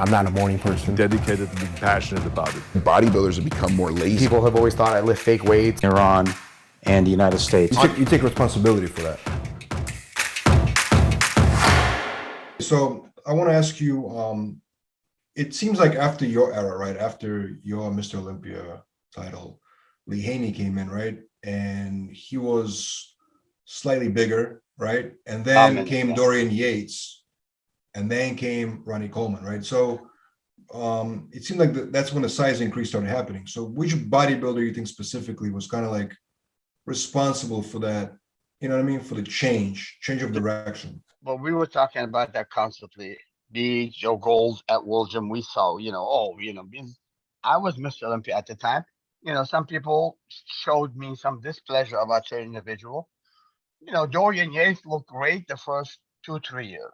I'm not a morning person. Dedicated to being passionate about it. Bodybuilders have become more lazy. People have always thought I lift fake weights. Iran and the United States. You take responsibility for that. So I want to ask you, it seems like after your era, right, after your Mr. Olympia title, Lee Haney came in, right? And he was slightly bigger, right? And then came Dorian Yates, and then came Ronnie Coleman, right? So it seemed like that's when the size increase started happening. So which bodybuilder you think specifically was kind of like responsible for that, you know what I mean, for the change of direction? Well, we were talking about that constantly. Me, Joe Gold at World Gym, we saw, I was Mr. Olympia at the time. Some people showed me some displeasure about certain individual. Dorian Yates looked great the first 2-3 years,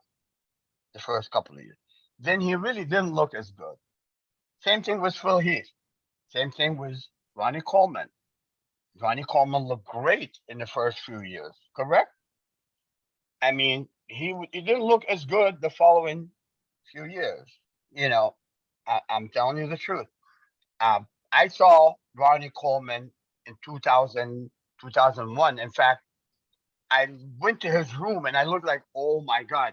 the first couple of years. Then he really didn't look as good. Same thing with Phil Heath. Same thing with Ronnie Coleman. Ronnie Coleman looked great in the first few years, correct? I mean, he didn't look as good the following few years. I'm telling you the truth. I saw Ronnie Coleman in 2000, 2001. In fact, I went to his room and I looked like, oh my God.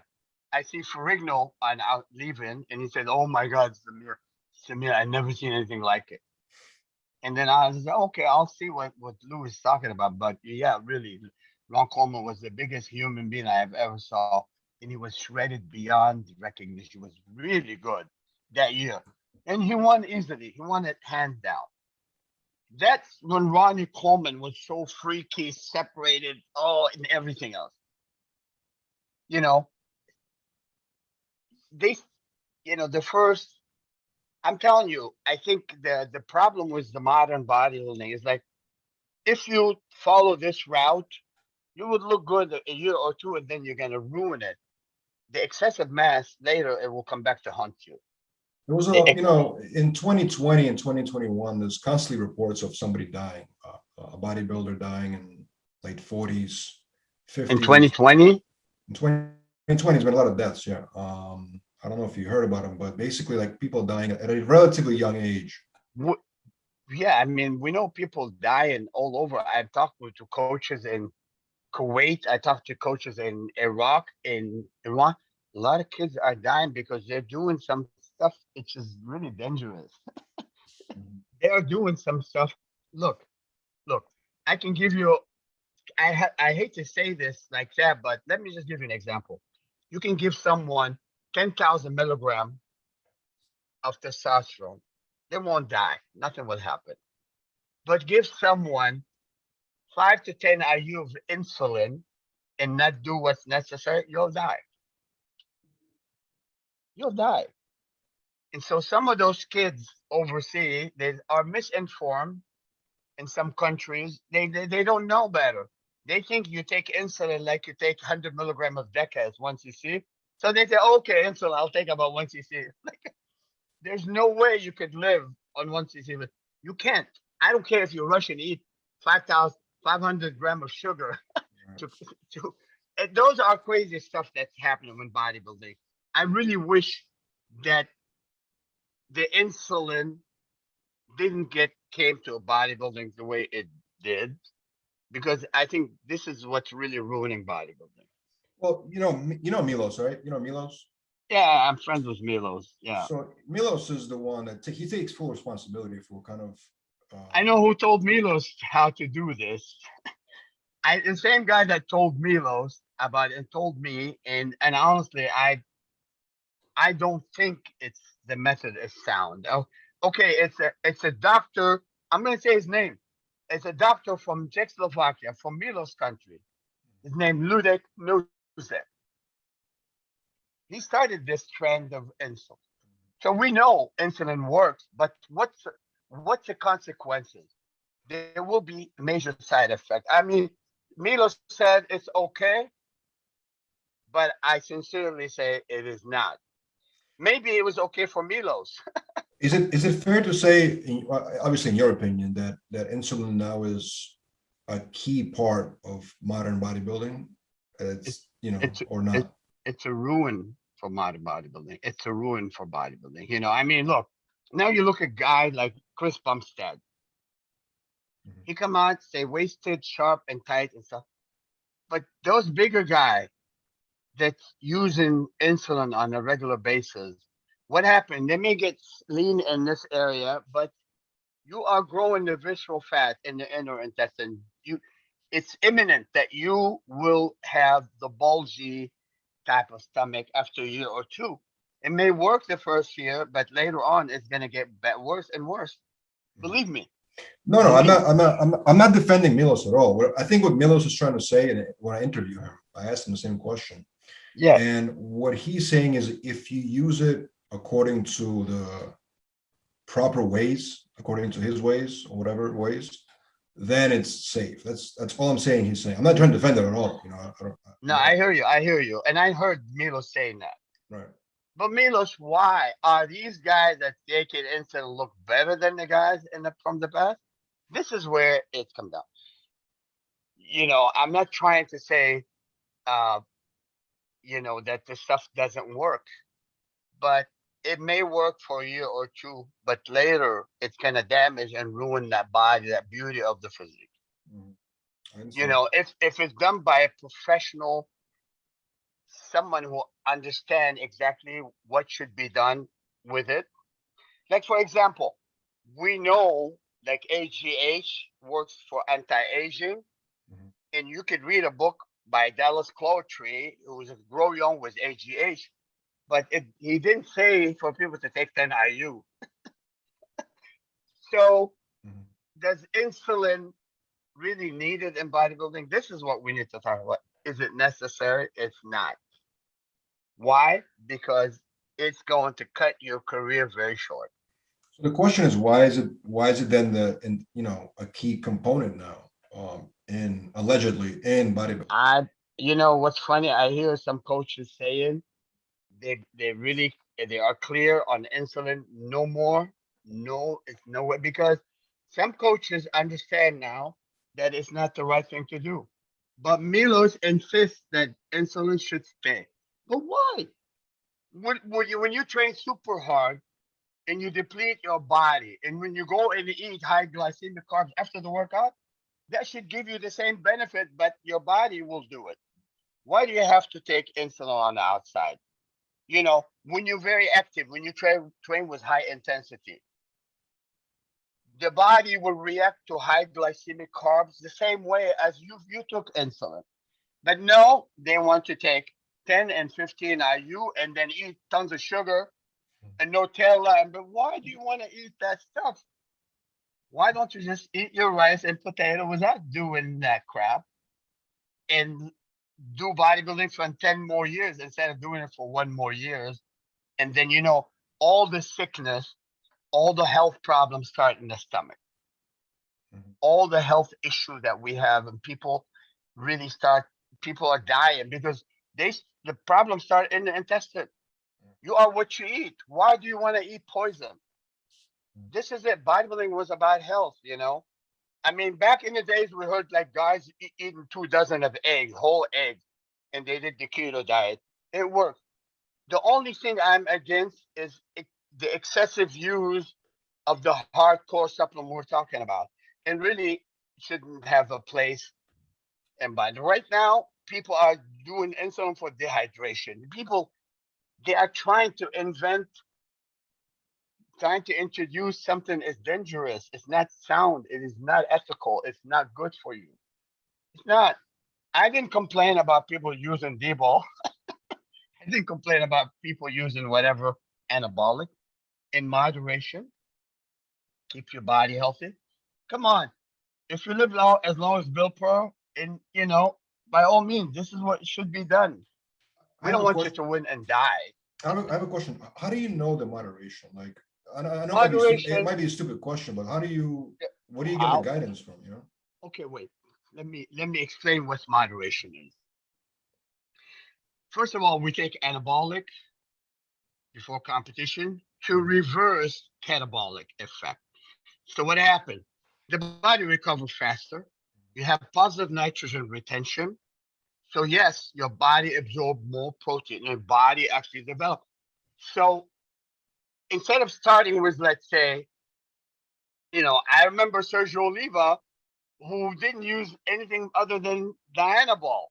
I see Ferrigno on out leaving, and he said, "Oh my God, Samir, I never seen anything like it." And then I was like, "Okay, I'll see what Lou is talking about." But yeah, really, Ron Coleman was the biggest human being I have ever saw, and he was shredded beyond recognition. He was really good that year, and he won easily. He won it hands down. That's when Ronnie Coleman was so freaky, separated, and everything else. They, the first, I'm telling you, I think the problem with the modern bodybuilding is like, if you follow this route, you would look good a year or two, and then you're going to ruin it. The excessive mass, later, it will come back to haunt you. There was in 2020 and 2021, there's constantly reports of somebody dying, a bodybuilder dying in late 40s, 50s. In 2020? In 2020, there's been a lot of deaths, yeah. I don't know if you heard about them, but basically like people dying at a relatively young age. Yeah, I mean, we know people dying all over. I've talked to coaches in Kuwait. I talked to coaches in Iraq, in Iran. A lot of kids are dying because they're doing some stuff which is really dangerous. They are doing some stuff. Look, I can give you, I hate to say this like that, but let me just give you an example. You can give someone 10,000 milligrams of testosterone. They won't die. Nothing will happen. But give someone 5 to 10 IU of insulin and not do what's necessary, you'll die. You'll die. And so some of those kids overseas, they are misinformed in some countries. They don't know better. They think you take insulin like you take 100 milligrams of Deca once you see. So they say, okay, insulin, I'll take about 1 cc. There's no way you could live on 1 cc, but you can't. I don't care if you rush and eat 500 grams of sugar. Those are crazy stuff that's happening with bodybuilding. I really wish that the insulin came to bodybuilding the way it did, because I think this is what's really ruining bodybuilding. Well, you know Milos, right? You know Milos? Yeah, I'm friends with Milos. Yeah. So Milos is the one that he takes full responsibility for kind of. I know who told Milos how to do this. The same guy that told Milos about it told me, and honestly, I don't think the method is sound. Okay, it's a doctor. I'm gonna say his name. It's a doctor from Czechoslovakia, from Milos' country. His name Ludek Milzek. He started this trend of insulin. So we know insulin works, but what's the consequences? There will be major side effects. I mean, Milos said it's okay, but I sincerely say it is not. Maybe it was okay for Milos. Is it fair to say, obviously in your opinion, that insulin now is a key part of modern bodybuilding? Or not? It's a ruin. for modern bodybuilding. It's a ruin for bodybuilding. I mean, look, now you look at guys like Chris Bumstead. Mhm. He come out, stay wasted, sharp and tight and stuff. But those bigger guys that's using insulin on a regular basis, what happened? They may get lean in this area, but you are growing the visceral fat in the inner intestine. It's imminent that you will have the bulgy type of stomach after a year or two. It may work the first year, but later on it's gonna get worse and worse. Believe me. No, no, Believe me. I'm not defending Milos at all. I think what Milos is trying to say, and when I interview him, I asked him the same question. Yeah. And what he's saying is if you use it according to the proper ways, according to his ways or whatever ways, then it's safe. That's all I'm saying. He's saying. I'm not trying to defend it at all. No, I hear you. I hear you. And I heard Milos saying that. Right. But Milos, why are these guys that take it insulin look better than the guys from the past? This is where it comes down. I'm not trying to say, uh, that this stuff doesn't work, but it may work for a year or two, but later it's gonna damage and ruin that body, that beauty of the physique. Mhm. I understand. If it's done by a professional, someone who understand exactly what should be done with it. Like for example, we know like AGH works for anti-aging, Mhm. and you could read a book by Dallas Clowetry, who was Grow Young with AGH, but he didn't say for people to take 10 IU. So Mhm. does insulin really needed in bodybuilding? This is what we need to talk about. Is it necessary? It's not. Why? Because it's going to cut your career very short. So the question is, why is it then a key component now, in allegedly in bodybuilding? What's funny? I hear some coaches saying they are clear on insulin. No more. No, it's nowhere because some coaches understand now that it's not the right thing to do. But Milos insists that insulin should stay. But why? When you train super hard and you deplete your body, and when you go and eat high glycemic carbs after the workout, that should give you the same benefit, but your body will do it. Why do you have to take insulin on the outside? When you're very active, when you train with high intensity, the body will react to high glycemic carbs the same way as you took insulin. But no, they want to take 10 and 15 IU and then eat tons of sugar and Nutella. But why do you want to eat that stuff? Why don't you just eat your rice and potato without doing that crap and do bodybuilding for 10 more years instead of doing it for 1 more years? And then, all the sickness, all the health problems start in the stomach. Mhm. All the health issues that we have, and people are dying because the problems start in the intestine. You are what you eat. Why do you want to eat poison? This is it. Bodybuilding was about health. I mean, back in the days, we heard like guys eating 2 dozen of eggs, whole eggs, and they did the keto diet. It worked. The only thing I'm against is the excessive use of the hardcore supplement we're talking about, and really shouldn't have a place in body. Right now, people are doing insulin for dehydration. People, they are trying to introduce something is dangerous. It's not sound. It is not ethical. It's not good for you. It's not. I didn't complain about people using D-ball. I didn't complain about people using whatever anabolic in moderation. Keep your body healthy. Come on. If you live as long as Bill Pearl, and by all means, this is what should be done. I We have don't a want you question. to win and die. I have a question. How do you know the moderation? Like, I know it Moderation. might be a stupid question, but what do you get the How? guidance from? Okay, wait. Let me explain what moderation is. First of all, we take anabolic before competition to reverse catabolic effect. So what happened? The body recovers faster. You have positive nitrogen retention. So yes, your body absorbs more protein. Your body actually develops. So instead of starting with, let's say, I remember Sergio Oliva, who didn't use anything other than Dianabol.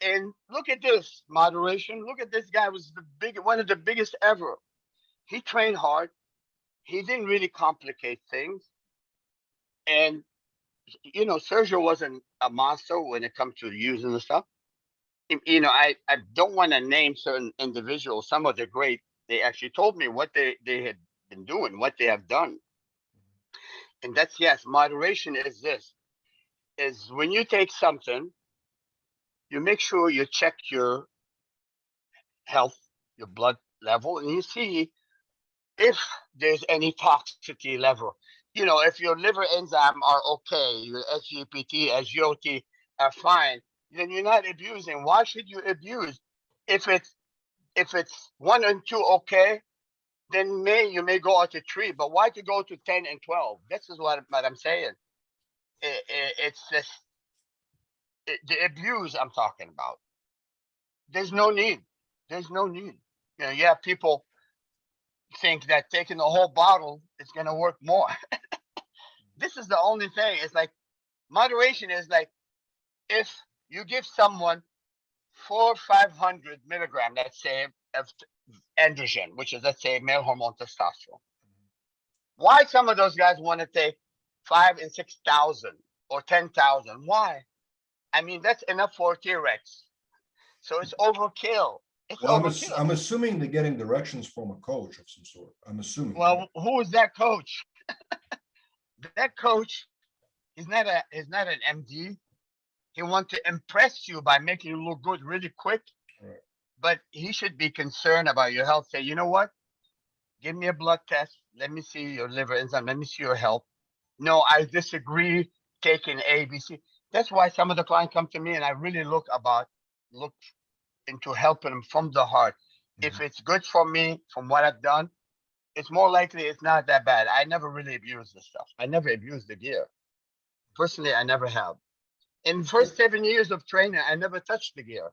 And look at this moderation. Look at this guy, was one of the biggest ever. He trained hard. He didn't really complicate things. And, Sergio wasn't a monster when it comes to using the stuff. I don't want to name certain individuals. Some of the great, they actually told me what they had been doing, what they have done. And that's, yes, moderation is this, is when you take something, you make sure you check your health, your blood level, and you see if there's any toxicity level. If your liver enzyme are okay, your SGPT, SGOT are fine, then you're not abusing. Why should you abuse? If it's 1 and 2 okay, then you may go out to 3, but why to go to 10 and 12? This is what I'm saying. It's this, the abuse I'm talking about. There's no need. There's no need. People think that taking the whole bottle is going to work more. This is the only thing. It's like moderation is like if you give someone 400 or 500 milligram, let's say, of androgen, which is, let's say, male hormone testosterone. Why some of those guys want to take 5,000 and 6,000 or 10,000? Why? I mean, that's enough for a T-Rex. So it's overkill. It's Well, overkill. I'm assuming they're getting directions from a coach of some sort. I'm assuming. Well, who is that coach? That coach is not an MD. He wants to impress you by making you look good really quick. Right. But he should be concerned about your health. Say, you know what? Give me a blood test. Let me see your liver enzyme. Let me see your health. No, I disagree taking ABC. That's why some of the clients come to me and I really look into helping them from the heart. If it's good for me, from what I've done, it's more likely it's not that bad. I never really abused the stuff. I never abused the gear. Personally, I never have. In the first 7 years of training, I never touched the gear.